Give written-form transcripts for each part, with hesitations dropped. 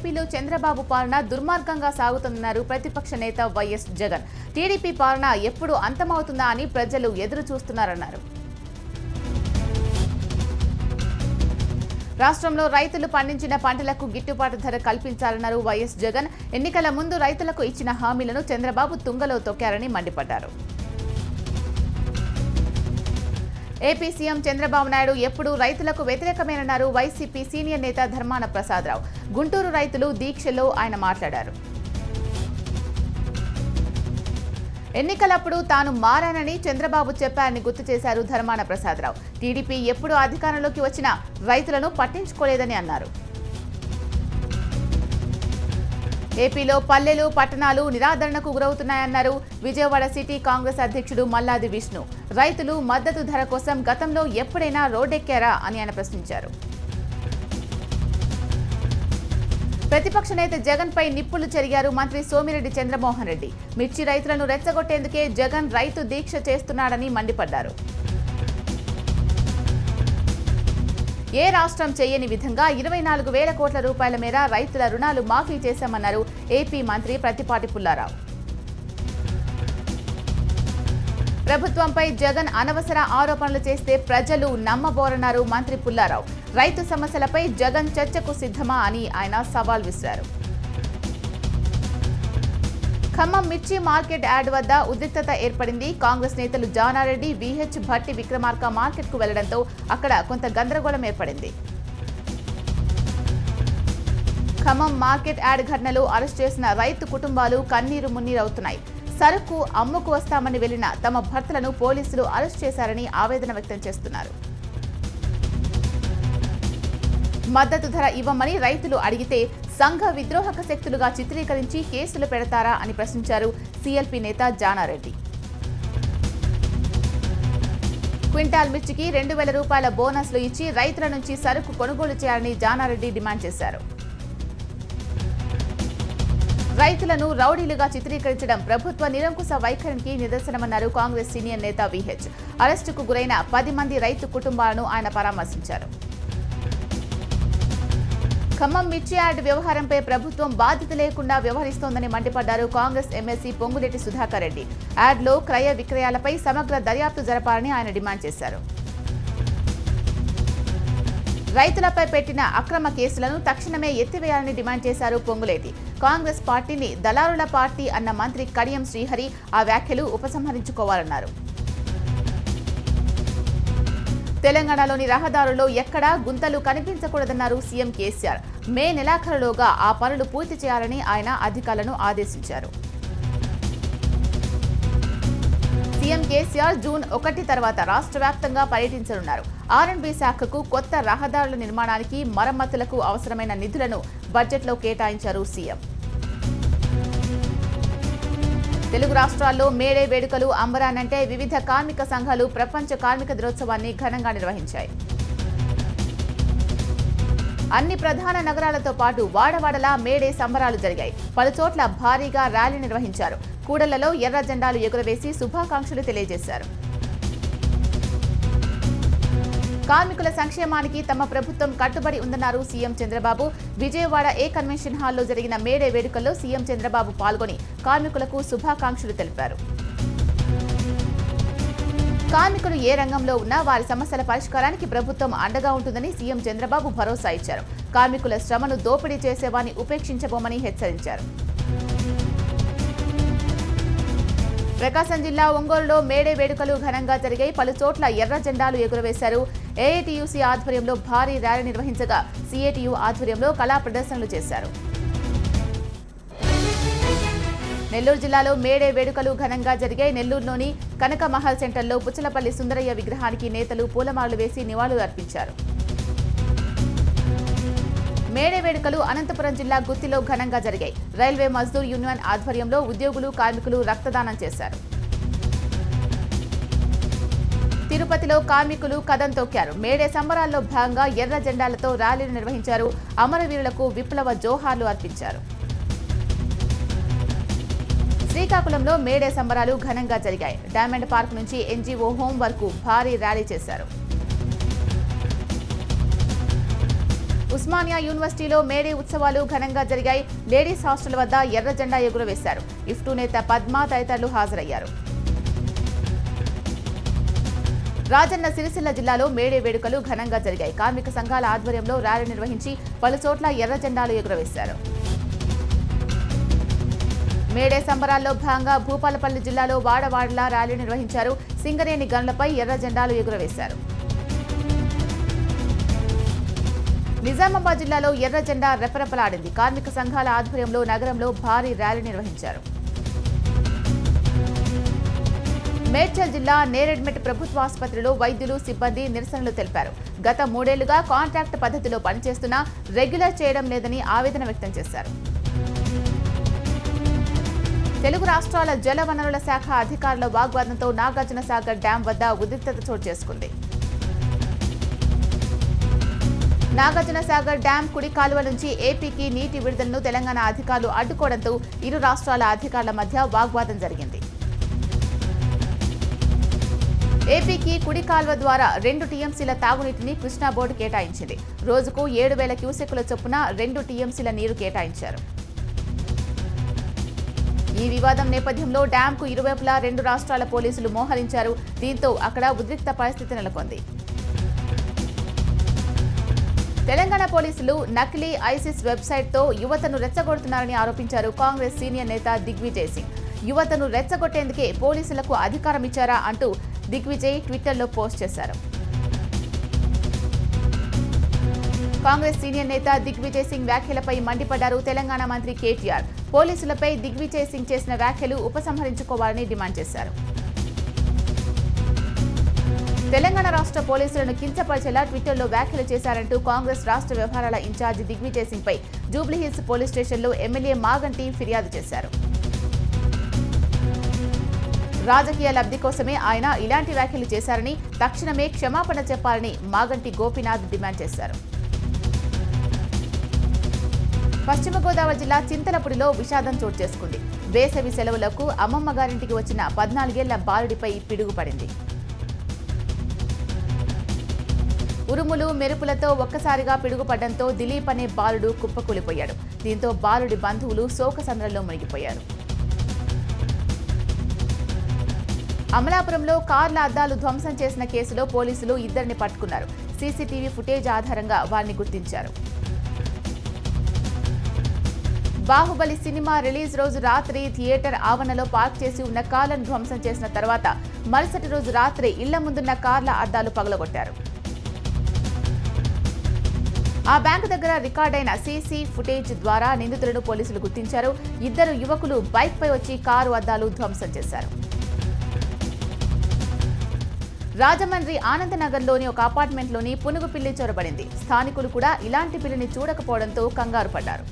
ఏపీలో చంద్రబాబు పాలన దుర్మార్గంగా సాగుతుందన్నారు ప్రతిపక్ష నేత వైఎస్ జగన్. టీడీపీ పాలన ఎప్పుడు అంతమవుతుందా అని ప్రజలు ఎదురు చూస్తున్నారన్నారు. రాష్ట్రంలో రైతులు పండించిన పంటలకు గిట్టుబాటు ధర కల్పించాలన్నారు వైఎస్ జగన్. ఎన్నికల ముందు రైతులకు ఇచ్చిన హామీలను చంద్రబాబు తుంగలో తొక్కారని మండిపడ్డారు. ఏపీ సీఎం చంద్రబాబు నాయుడు ఎప్పుడూ రైతులకు వ్యతిరేకమేనన్నారు వైసీపీ సీనియర్ నేత ధర్మాన ప్రసాదరావు. గుంటూరు రైతులు దీక్షలో ఆయన మాట్లాడారు. ఎన్నికలప్పుడు తాను మారానని చంద్రబాబు చెప్పారని గుర్తు చేశారు ధర్మాన ప్రసాదరావు. టీడీపీ ఎప్పుడు అధికారంలోకి వచ్చినా రైతులను పట్టించుకోలేదని అన్నారు. ఏపీలో పల్లెలు పట్టణాలు నిరాదరణకు గురవుతున్నాయన్నారు విజయవాడ సిటీ కాంగ్రెస్ అధ్యక్షుడు మల్లాది విష్ణు. రైతులు మద్దతు ధర కోసం గతంలో ఎప్పుడైనా రోడ్డెక్కారా అని ఆయన ప్రశ్నించారు. ప్రతిపక్ష నేత జగన్ పై నిప్పులు చెరిగారు మంత్రి సోమిరెడ్డి చంద్రమోహన్ రెడ్డి. మిర్చి రైతులను రెచ్చగొట్టేందుకే జగన్ రైతు దీక్ష చేస్తున్నాడని మండిపడ్డారు. ఏ రాష్ట్రం చేయని విధంగా 24,000 కోట్ల రూపాయల మేర రైతుల రుణాలు మాఫీ చేశామన్నారు ఏపీ మంత్రి ప్రత్తిపాటి పుల్లారావు. ప్రభుత్వంపై జగన్ అనవసర ఆరోపణలు చేస్తే ప్రజలు నమ్మబోరన్నారు మంత్రి పుల్లారావు. రైతు సమస్యలపై జగన్ చర్చకు సిద్ధమా అని ఆయన సవాల్ విసిరారు. ఖమ్మం మిర్చి మార్కెట్ యార్డ్ వద్ద ఉద్రిక్తత ఏర్పడింది. కాంగ్రెస్ నేతలు జానారెడ్డి, విహెచ్ భట్టి విక్రమార్క మార్కెట్ కు వెళ్లడంతో అక్కడ కొంత గందరగోళం ఏర్పడింది. ఖమ్మం మార్కెట్ యార్డ్ ఘటనలో అరెస్ట్ చేసిన రైతు కుటుంబాలు కన్నీరు మున్నీరవుతున్నాయి. సరుకు అమ్ముకు వస్తామని వెళ్లిన తమ భర్తలను పోలీసులు అరెస్ట్ చేశారని ఆవేదన వ్యక్తం చేస్తున్నారు. మద్దతు ధర ఇవ్వమని రైతులు అడిగితే సంఘ విద్రోహక శక్తులుగా చిత్రీకరించి కేసులు పెడతారా అని ప్రశ్నించారు సీఎల్పీ నేత జానారెడ్డి. క్వింటాల్ మిర్చికి 2,000 రూపాయల బోనస్లు ఇచ్చి రైతుల నుంచి సరుకు కొనుగోలు చేయాలని జానారెడ్డి డిమాండ్ చేశారు. రైతులను రౌడీలుగా చిత్రీకరించడం ప్రభుత్వ నిరంకుశ వైఖరికి నిదర్శనమన్నారు కాంగ్రెస్ సీనియర్ నేత విహెచ్. అరెస్టుకు గురైన 10 మంది రైతు కుటుంబాలను ఆయన పరామర్శించారు. ఖమ్మం మిర్చి యార్డ్ వ్యవహారంపై ప్రభుత్వం బాధ్యత లేకుండా వ్యవహరిస్తోందని మండిపడ్డారు కాంగ్రెస్ ఎమ్మెల్సీ పొంగులేటి సుధాకర్ రెడ్డి. యార్డ్లో క్రయ విక్రయాలపై సమగ్ర దర్యాప్తు జరపాలని ఆయన డిమాండ్ చేశారు. రైతులపై పెట్టిన అక్రమ కేసులను తక్షణమే ఎత్తివేయాలని డిమాండ్ చేశారు పొంగులేటి. కాంగ్రెస్ పార్టీని దళారుల పార్టీ అన్న మంత్రి కడియం శ్రీహరి ఆ వ్యాఖ్యలు ఉపసంహరించుకోవాలన్నారు. తెలంగాణలోని రహదారుల్లో ఎక్కడా గుంతలు కనిపించకూడదన్నారు సీఎం కేసీఆర్. మే నెలాఖరులోగా ఆ పనులు పూర్తి చేయాలని ఆయన అధికారులను ఆదేశించారు. సీఎం కేసీఆర్ జూన్ 1 తర్వాత రాష్ట్ర వ్యాప్తంగా పర్యటించనున్నారు. ఆర్ఎండ్బీ శాఖకు కొత్త రహదారుల నిర్మాణానికి మరమ్మతులకు అవసరమైన నిధులను బడ్జెట్లో కేటాయించారు సీఎం. తెలుగు రాష్ట్రాల్లో మేడే వేడుకలు అంబరానంటే వివిధ కార్మిక సంఘాలు ప్రపంచ కార్మిక దినోత్సవాన్ని ఘనంగా నిర్వహించాయి. అన్ని ప్రధాన నగరాలతో పాటు వాడవాడలా మేడే సంబరాలు జరిగాయి. పలుచోట్ల భారీగా ర్యాలీ నిర్వహించారు. కూడళ్లలో ఎర్ర జెండాలు ఎగురవేసి శుభాకాంక్షలు తెలియజేశారు. కార్మికుల సంక్షేమానికి తమ ప్రభుత్వం కట్టుబడి ఉందన్నారు సీఎం చంద్రబాబు. విజయవాడ ఏ కన్వెన్షన్ హాల్లో జరిగిన మేడే వేడుకల్లో సీఎం చంద్రబాబు పాల్గొని కార్మికులకు శుభాకాంక్షలు తెలిపారు. కార్మికులు ఏ రంగంలో ఉన్నా వారి సమస్యల పరిష్కారానికి ప్రభుత్వం అండగా ఉంటుందని సీఎం చంద్రబాబు భరోసా ఇచ్చారు. కార్మికుల శ్రమను దోపిడీ చేసేవారిని ఉపేక్షించబోమని హెచ్చరించారు. ప్రకాశం జిల్లా ఒంగోలులో మేడే వేడుకలు ఘనంగా జరిగాయి. పలుచోట్ల ఎర్ర జెండాలు ఎగురవేశారు. ఏఐటీయూసీ ఆధ్వర్యంలో భారీ ర్యాలీ నిర్వహించగా సిఐటియు ఆధ్వర్యంలో కళా ప్రదర్శనలు చేశారు. నెల్లూరు జిల్లాలో మేడే వేడుకలు ఘనంగా జరిగాయి. నెల్లూరులోని కనక మహల్ సెంటర్లో పుచ్చలపల్లి సుందరయ్య విగ్రహానికి నేతలు పూలమాలలు వేసి నివాళులు అర్పించారు. మేడే వేడుకలు అనంతపురం జిల్లా గుత్తిలో ఘనంగా జరిగాయి. రైల్వే మజ్దూర్ యూనియన్ ఆధ్వర్యంలో ఉద్యోగులు కార్మికులు రక్తదానం చేశారు. తిరుపతిలో కార్మికులు కదం తొక్కారు. మేడే సంబరాల్లో భాగంగా ఎర్ర జెండాలతో ర్యాలీలు నిర్వహించారు. అమరవీరులకు విప్లవ జోహార్లు అర్పించారు. శ్రీకాకుళంలో మేడే సంబరాలు ఘనంగా జరిగాయి. డైమండ్ పార్క్ నుంచి ఎన్జీఓ హోం వరకు భారీ ర్యాలీ చేశారు. ఉస్మానియా యూనివర్సిటీలో మేడే ఉత్సవాలు ఘనంగా జరిగాయి. లేడీస్ హాస్టల్ వద్ద ఎర్ర జెండా ఎగురవేశారు. ఇఫ్టూ నేత పద్మ తదితరులు హాజరయ్యారు. రాజన్న సిరిసిల్ల జిల్లాలో మేడే వేడుకలు ఘనంగా జరిగాయి. కార్మిక సంఘాల ఆధ్వర్యంలో ర్యాలీ నిర్వహించి పలు చోట్ల ఎర్ర జెండాలు ఎగురవేశారు. మేడే సంబరాల్లో భాగంగా భూపాలపల్లి జిల్లాలో వాడవాడలా ర్యాలీ నిర్వహించారు. సింగరేణి గన్లపై ఎర్ర జెండాలు ఎగురవేశారు. నిజామాబాద్ జిల్లాలో ఎర్ర జెండా రెపరెపలాడింది. కార్మిక సంఘాల ఆధ్వర్యంలో నగరంలో భారీ ర్యాలీ నిర్వహించారు. మేడ్చల్ జిల్లా నేరెడ్మెట్ ప్రభుత్వ ఆసుపత్రిలో వైద్యులు సిబ్బంది నిరసనలు తెలిపారు. గత 3 ఏళ్లుగా కాంట్రాక్ట్ పద్ధతిలో పనిచేస్తున్నా రెగ్యులర్ చేయడం లేదని ఆవేదన వ్యక్తం చేశారు. తెలుగు రాష్ట్రాల జలవనరుల శాఖ అధికారుల వాగ్వాదంతో నాగార్జునసాగర్ డ్యాం వద్ద ఉద్రిక్తత చోటు చేసుకుంది. నాగార్జునసాగర్ డ్యాం కుడి కాలువ నుంచి ఏపీకి నీటి విడుదలను తెలంగాణ అధికారులు అడ్డుకోవడంతో ఇరు రాష్ట్రాల అధికారుల మధ్య వాగ్వాదం జరిగింది. ఏపీకి కుడి కాల్వ ద్వారా 2 టీఎంసీల తాగునీటిని కృష్ణా బోర్డు కేటాయించింది. రోజుకు 7,000 క్యూసెక్కుల చొప్పున 2 టీఎంసీల నీరు కేటాయించారు. ఈ వివాదం నేపథ్యంలో డ్యాంకు ఇరువైపులా 2 రాష్ట్రాల పోలీసులు మోహరించారు. దీంతో అక్కడ ఉద్రిక్త పరిస్థితి నెలకొంది. తెలంగాణ పోలీసులు నకిలీ ఐసిస్ వెబ్సైట్తో యువతను రెచ్చగొడుతున్నారని ఆరోపించారు కాంగ్రెస్ సీనియర్ నేత దిగ్విజయ్ సింగ్. యువతను రెచ్చగొట్టేందుకే పోలీసులకు అధికారం ఇచ్చారా అంటూ దిగ్విజయ్ ట్విట్టర్లో పోస్ట్ చేశారు. కాంగ్రెస్ సీనియర్ నేత దిగ్విజయ్ సింగ్ వ్యాఖ్యలపై మండిపడ్డారు. తెలంగాణ మంత్రి కేటీఆర్ పోలీసులపై దిగ్విజయ్ సింగ్ చేసిన వ్యాఖ్యలు ఉపసంహరించుకోవాలని డిమాండ్ చేశారు. తెలంగాణ రాష్ట్ర పోలీసులను కించపరిచేలా ట్విట్టర్లో వ్యాఖ్యలు చేశారంటూ కాంగ్రెస్ రాష్ట్ర వ్యవహారాల ఇన్ఛార్జి దిగ్విజయ్ సింగ్ పై జూబ్లీహిల్స్ పోలీస్ స్టేషన్లో ఎమ్మెల్యే మాగంటి ఫిర్యాదు చేశారు. రాజకీయ లబ్ధి కోసమే ఆయన ఇలాంటి వ్యాఖ్యలు చేశారని, తక్షణమే క్షమాపణ చెప్పాలని మాగంటి గోపీనాథ్ డిమాండ్ చేశారు. పశ్చిమ గోదావరి జిల్లా చింతలపూడిలో విషాదం చోటు చేసుకుంది. వేసవి సెలవులకు అమ్మమ్మ గారింటికి వచ్చిన 14 ఏళ్ల బాలుడిపై పిడుగుపడింది. ఉరుములు మెరుపులతో ఒక్కసారిగా పిడుగుపడడంతో దిలీప్ అనే బాలుడు కుప్పకూలిపోయాడు. దీంతో బాలుడి బంధువులు శోకసంద్రంలో మునిగిపోయారు. అమలాపురంలో కార్ల అద్దాలు ధ్వంసం చేసిన కేసులో పోలీసులు 2 పట్టుకున్నారు. సీసీటీవీ ఫుటేజ్ ఆధారంగా వారిని గుర్తించారు. బాహుబలి సినిమా రిలీజ్ రోజు రాత్రి థియేటర్ ఆవరణలో పార్క్ చేసి ఉన్న కార్లను ధ్వంసం చేసిన తర్వాత మరుసటి రోజు రాత్రి ఇళ్ల ముందున్న కార్ల అద్దాలు పగలగొట్టారు. ఆ బ్యాంకు దగ్గర రికార్డైన సీసీ ఫుటేజ్ ద్వారా నిందితులను పోలీసులు గుర్తించారు. 2 యువకులు బైక్పై వచ్చి కారు అద్దాలు ధ్వంసం చేశారు. రాజమండ్రి ఆనందనగర్లోని ఒక అపార్ట్మెంట్లోని పునుగు పిల్లి చొరబడింది. స్థానికులు కూడా ఇలాంటి పిల్లిని చూడకపోవడంతో కంగారు పడ్డారు.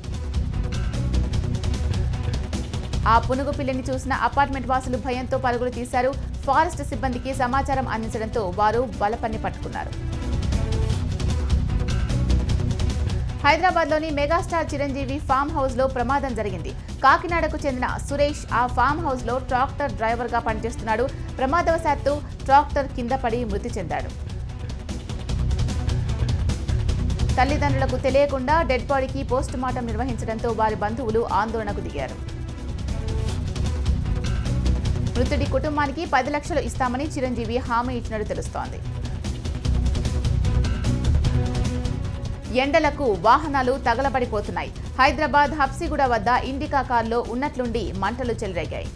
ఆ పునుగు పిల్లిని చూసిన అపార్ట్మెంట్ వాసులు భయంతో పరుగులు తీశారు. ఫారెస్ట్ సిబ్బందికి సమాచారం అందించడంతో వారు బలపన్ని పట్టుకున్నారు. హైదరాబాద్లోని మెగాస్టార్ చిరంజీవి ఫామ్ హౌస్లో ప్రమాదం జరిగింది. కాకినాడకు చెందిన సురేష్ ఆ ఫామ్ హౌస్లో ట్రాక్టర్ డ్రైవర్గా పనిచేస్తున్నాడు. ప్రమాదవశాత్తు ట్రాక్టర్ కింద పడి మృతి చెందాడు. తల్లిదండ్రులకు తెలియకుండా డెడ్ బాడీకి పోస్టుమార్టం నిర్వహించడంతో వారి బంధువులు ఆందోళనకు దిగారు. మృతుడి కుటుంబానికి 10 లక్షలు ఇస్తామని చిరంజీవి హామీ ఇచ్చినట్టు తెలుస్తోంది. ఎండలకు వాహనాలు తగలబడిపోతున్నాయి. హైదరాబాద్ హబ్సిగూడ వద్ద ఇండికా కార్లో ఉన్నట్లుండి మంటలు చెలరేగాయి.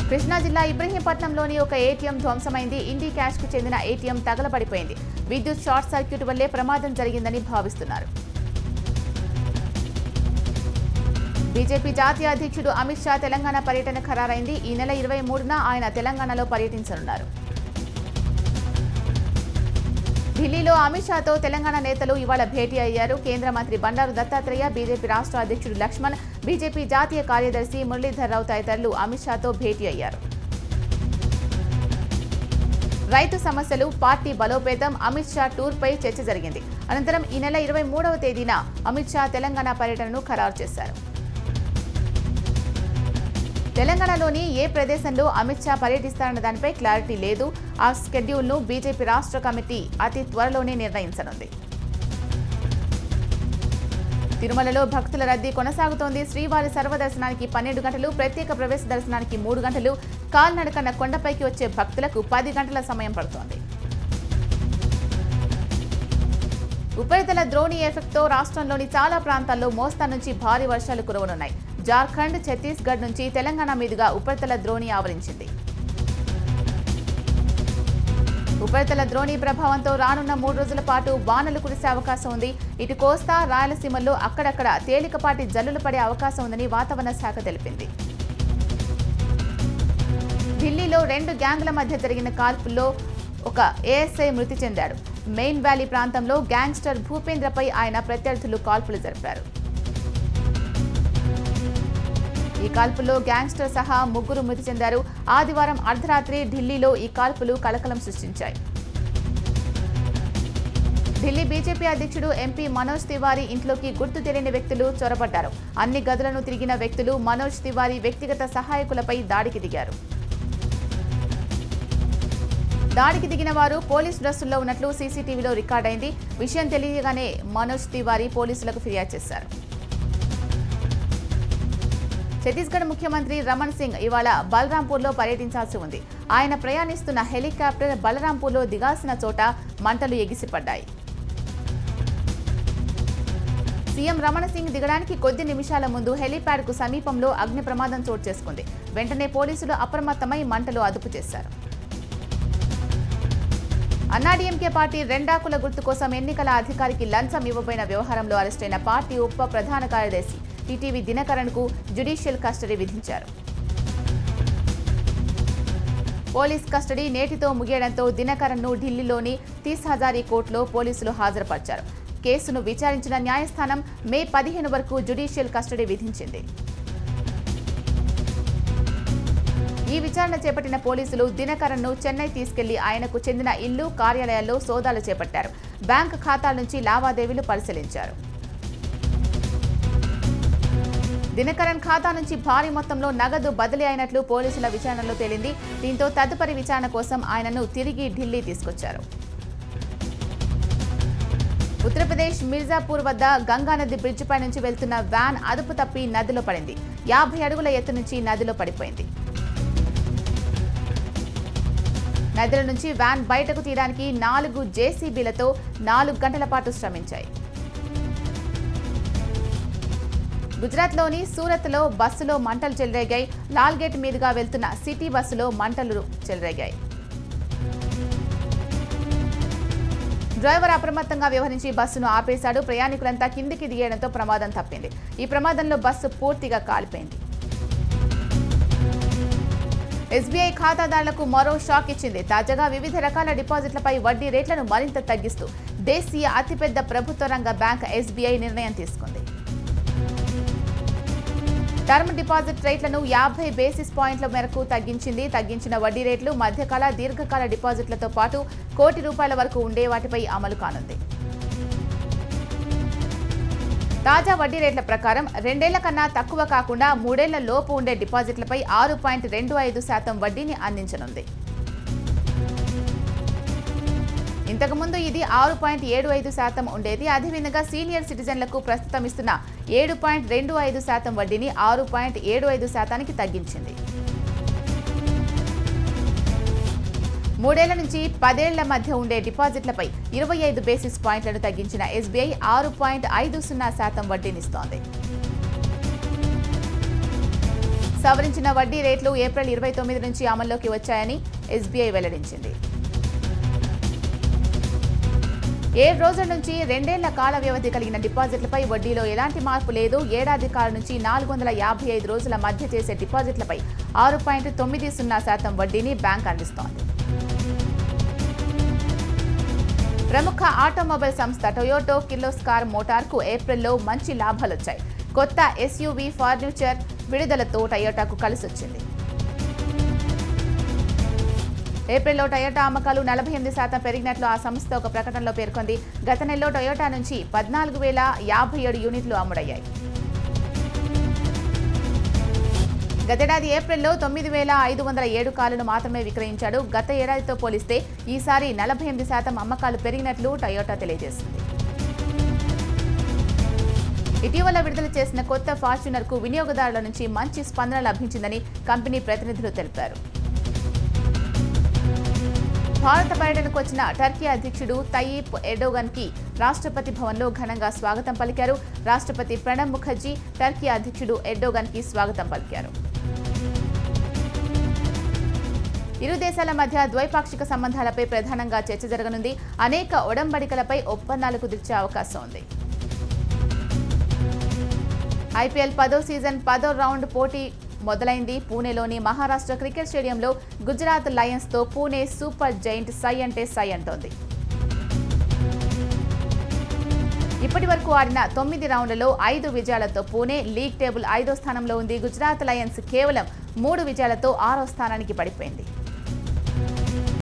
కృష్ణా జిల్లా ఇబ్రహీంపట్నంలోని ఒక ఏటీఎం ధ్వంసమైంది. ఇండి క్యాష్ కు చెందిన ఏటీఎం తగలబడిపోయింది. విద్యుత్ షార్ట్ సర్క్యూట్ వల్లే ప్రమాదం జరిగిందని భావిస్తున్నారు. బీజేపీ జాతీయ అధ్యక్షుడు అమిత్ షా తెలంగాణ పర్యటన ఖరారైంది. ఈ నెల 23న ఆయన తెలంగాణలో పర్యటించనున్నారు. ఢిల్లీలో అమిత్ షాతో తెలంగాణ నేతలు ఇవాళ భేటీ అయ్యారు. కేంద్ర మంత్రి బండారు దత్తాత్రేయ, బీజేపీ రాష్ట్ర అధ్యక్షుడు లక్ష్మణ్, బీజేపీ జాతీయ కార్యదర్శి మురళీధర్రావు తదితరులు అమిత్ షాతో భేటీ అయ్యారు. రైతు సమస్యలు, పార్టీ బలోపేతం, అమిత్ షా టూర్పై చర్చ జరిగింది. అనంతరం ఈ నెల 23వ తేదీన అమిత్ షా తెలంగాణ పర్యటనను ఖరారు చేశారు. తెలంగాణలోని ఏ ప్రదేశంలో అమిత్ షా పర్యటిస్తారన్న దానిపై క్లారిటీ లేదు. ఆ షెడ్యూల్ను బీజేపీ రాష్ట్ర కమిటీ అతి త్వరలోనే నిర్ణయించనుంది. తిరుమలలో భక్తుల రద్దీ కొనసాగుతోంది. శ్రీవారి సర్వదర్శనానికి 12 గంటలు, ప్రత్యేక ప్రవేశ దర్శనానికి 3 గంటలు, కాల్నడకన కొండపైకి వచ్చే భక్తులకు 10 గంటల సమయం పడుతోంది. ఉపరితల ద్రోణి ఎఫెక్ట్తో రాష్ట్రంలోని చాలా ప్రాంతాల్లో మోస్తరు నుంచి భారీ వర్షాలు కురవనున్నాయి. జార్ఖండ్, ఛత్తీస్గఢ్ నుంచి తెలంగాణ మీదుగా ఉపరితల ద్రోణి ఆవరించింది. ఉపరితల ద్రోణి ప్రభావంతో రానున్న 3 రోజుల పాటు వానలు కురిసే అవకాశం ఉంది. ఇటు కోస్తా, రాయలసీమల్లో అక్కడక్కడ తేలికపాటి జల్లులు పడే అవకాశం ఉందని వాతావరణ శాఖ తెలిపింది. ఢిల్లీలో 2 గ్యాంగ్ల మధ్య జరిగిన కాల్పుల్లో ఒక ఏఎస్ఐ మృతి చెందాడు. మెయిన్ వ్యాలీ ప్రాంతంలో గ్యాంగ్స్టర్ భూపేంద్రపై ఆయన ప్రత్యర్థులు కాల్పులు జరిపారు. ఈ కాల్పుల్లో గ్యాంగ్స్టర్ సహా 3 మృతి చెందారు. ఆదివారం అర్ధరాత్రి ఢిల్లీలో ఈ కాల్పులు కలకలం సృష్టించాయి. ఢిల్లీ బీజేపీ అధ్యక్షుడు ఎంపీ మనోజ్ తివారీ ఇంట్లోకి గుర్తు తెలియని వ్యక్తులు చొరబడ్డారు. అన్ని గదులను తిరిగిన వ్యక్తులు మనోజ్ తివారీ వ్యక్తిగత సహాయకులపై దాడికి దిగారు. దాడికి దిగిన వారు పోలీస్ డ్రెస్సుల్లో ఉన్నట్లు సీసీటీవీలో రికార్డైంది. విషయం తెలియగానే మనోజ్ తివారీ పోలీసులకు ఫిర్యాదు చేశారు. ఛత్తీస్గఢ్ ముఖ్యమంత్రి రమణ్ సింగ్ ఇవాళ బలరాంపూర్లో పర్యటించాల్సి ఉంది. ఆయన ప్రయాణిస్తున్న హెలికాప్టర్ బలరాంపూర్లో దిగాల్సిన చోట మంటలు ఎగిసిపడ్డాయి. సీఎం రమణ సింగ్ దిగడానికి కొద్ది నిమిషాల ముందు హెలీప్యాడ్కు సమీపంలో అగ్ని ప్రమాదం చోటు చేసుకుంది. వెంటనే పోలీసులు అప్రమత్తమై మంటలు అదుపు చేశారు. అన్నాడీఎంకే పార్టీ రెండాకుల గుర్తు కోసం ఎన్నికల అధికారికి లంచం ఇవ్వబోయిన వ్యవహారంలో అరెస్టైన పార్టీ ఉప ప్రధాన కార్యదర్శి టీటీవీ దినకరన్కు జ్యుడిషియల్ కస్టడీ విధించారు. పోలీస్ కస్టడీ నేటితో ముగియడంతో దినకరన్ను ఢిల్లీలోని 30 హజారీ కోర్టులో పోలీసులు హాజరుపరిచారు. కేసును విచారించిన న్యాయస్థానం మే 15 వరకు జ్యుడిషియల్ కస్టడీ విధించింది. ఈ విచారణ చేపట్టిన పోలీసులు దినకరన్ను చెన్నై తీసుకెళ్లి ఆయనకు చెందిన ఇల్లు, కార్యాలయాల్లో సోదాలు చేపట్టారు. బ్యాంకు ఖాతాల నుంచి లావాదేవీలు పరిశీలించారు. దినకరన్ ఖాతా నుంచి భారీ మొత్తంలో నగదు బదిలీ అయినట్లు పోలీసుల విచారణలో తేలింది. దీంతో తదుపరి విచారణ కోసం ఆయనను తిరిగి ఢిల్లీ తీసుకొచ్చారు. ఉత్తరప్రదేశ్ మిర్జాపూర్ వద్ద గంగానది బ్రిడ్జిపై నుంచి వెళ్తున్న వ్యాన్ అదుపు తప్పి నదిలో పడింది. 50 అడుగుల ఎత్తు నుంచి నదిలో పడిపోయింది. నదిల నుంచి వ్యాన్ బయటకు తీయడానికి 4 జేసీబీలతో 4 గంటల పాటు శ్రమించాయి. గుజరాత్లోని సూరత్లో బస్సులో మంటలు చెలరేగాయి. లాల్గేట్ మీదుగా వెళ్తున్న సిటీ బస్సులో మంటలు చెలరేగాయి. డ్రైవర్ అప్రమత్తంగా వ్యవహరించి బస్సును ఆపేశాడు. ప్రయాణికులంతా కిందికి దిగడంతో ప్రమాదం తప్పింది. ఈ ప్రమాదంలో బస్సు పూర్తిగా కాలిపోయింది. ఎస్బీఐ ఖాతాదారులకు మరో షాక్ ఇచ్చింది. తాజాగా వివిధ రకాల డిపాజిట్లపై వడ్డీ రేట్లను మరింత తగ్గిస్తూ దేశీయ అతిపెద్ద ప్రభుత్వ రంగ బ్యాంక్ ఎస్బీఐ నిర్ణయం తీసుకుంది. టర్మ్ డిపాజిట్ రేట్లను 50 బేసిస్ పాయింట్ల మేరకు తగ్గించింది. తగ్గించిన వడ్డీ రేట్లు మధ్యకాల, దీర్ఘకాల డిపాజిట్లతో పాటు ₹1,00,00,000 వరకు ఉండే వాటిపై అమలు కానుంది. తాజా వడ్డీ రేట్ల ప్రకారం 2 ఏళ్ల కన్నా తక్కువ కాకుండా 3 ఏళ్ల లోపు ఉండే డిపాజిట్లపై 6.25% వడ్డీని అందించనుంది. ఇంతకుముందు ఇది 6.75% ఉండేది. అదేవిధంగా సీనియర్ సిటిజన్లకు ప్రస్తుతం ఇస్తున్న 7.25% వడ్డీని 6.75%కి తగ్గించింది. 3 ఏళ్ల నుంచి 10 ఏళ్ల మధ్య ఉండే డిపాజిట్లపై 25 బేసిస్ పాయింట్లను తగ్గించిన ఎస్బీఐ 6.50% వడ్డీనిస్తోంది. సవరించిన వడ్డీ రేట్లు ఏప్రిల్ 29 నుంచి అమల్లోకి వచ్చాయని ఎస్బీఐ వెల్లడించింది. 7 రోజుల నుంచి 2 ఏళ్ల కాల వ్యవధి కలిగిన డిపాజిట్లపై వడ్డీలో ఎలాంటి మార్పు లేదు. ఏడాది కాలం నుంచి 455 రోజుల మధ్య చేసే డిపాజిట్లపై 6.90% వడ్డీని బ్యాంక్ అందిస్తోంది. ప్రముఖ ఆటోమొబైల్ సంస్థ టొయోటా కిర్లోస్కర్ మోటార్కు ఏప్రిల్లో మంచి లాభాలొచ్చాయి. కొత్త ఎస్యూవీ ఫర్నిచర్ విడుదలతో టొయోటాకు కలిసొచ్చింది. ఏప్రిల్లో టొయోటా అమ్మకాలు 48% పెరిగినట్లు ఆ సంస్థ ఒక ప్రకటనలో పేర్కొంది. గత నెలలో టొయోటా నుంచి 14,057 యూనిట్లు అమ్ముడయ్యాయి. గతేడాది ఏప్రిల్లో 9,507 కార్లను మాత్రమే విక్రయించాడు. గత ఏడాదితో పోలిస్తే ఈసారి 48% అమ్మకాలు పెరిగినట్లు టయోటా తెలియజేసింది. ఇటీవల విడుదల చేసిన కొత్త ఫార్చ్యూనర్కు వినియోగదారుల నుంచి మంచి స్పందన లభించిందని కంపెనీ ప్రతినిధులు తెలిపారు. భారత పర్యటనకు వచ్చిన టర్కీ అధ్యక్షుడు తయ్యిప్ ఎర్డోగన్కి రాష్ట్రపతి భవన్లో ఘనంగా స్వాగతం పలికారు. రాష్ట్రపతి ప్రణబ్ ముఖర్జీ టర్కీ అధ్యక్షుడు ఎర్డోగన్కి స్వాగతం పలికారు. ఇరు దేశాల మధ్య ద్వైపాక్షిక సంబంధాలపై ప్రధానంగా చర్చ జరగనుంది. అనేక ఒడంబడికలపై ఒప్పందాలు కుదిర్చే అవకాశం ఉంది. ఐపీఎల్ 10వ సీజన్ 10వ రౌండ్ పోటీ మొదలైంది. పూణేలోని మహారాష్ట్ర క్రికెట్ స్టేడియంలో గుజరాత్ లయన్స్తో పూణే సూపర్ జైంట్ సై అంటే సై అంటోంది. ఇప్పటి వరకు ఆడిన 9 రౌండ్లలో 5 విజయాలతో పూణే లీగ్ టేబుల్ 5వ స్థానంలో ఉంది. గుజరాత్ లయన్స్ కేవలం 3 విజయాలతో 6వ స్థానానికి పడిపోయింది.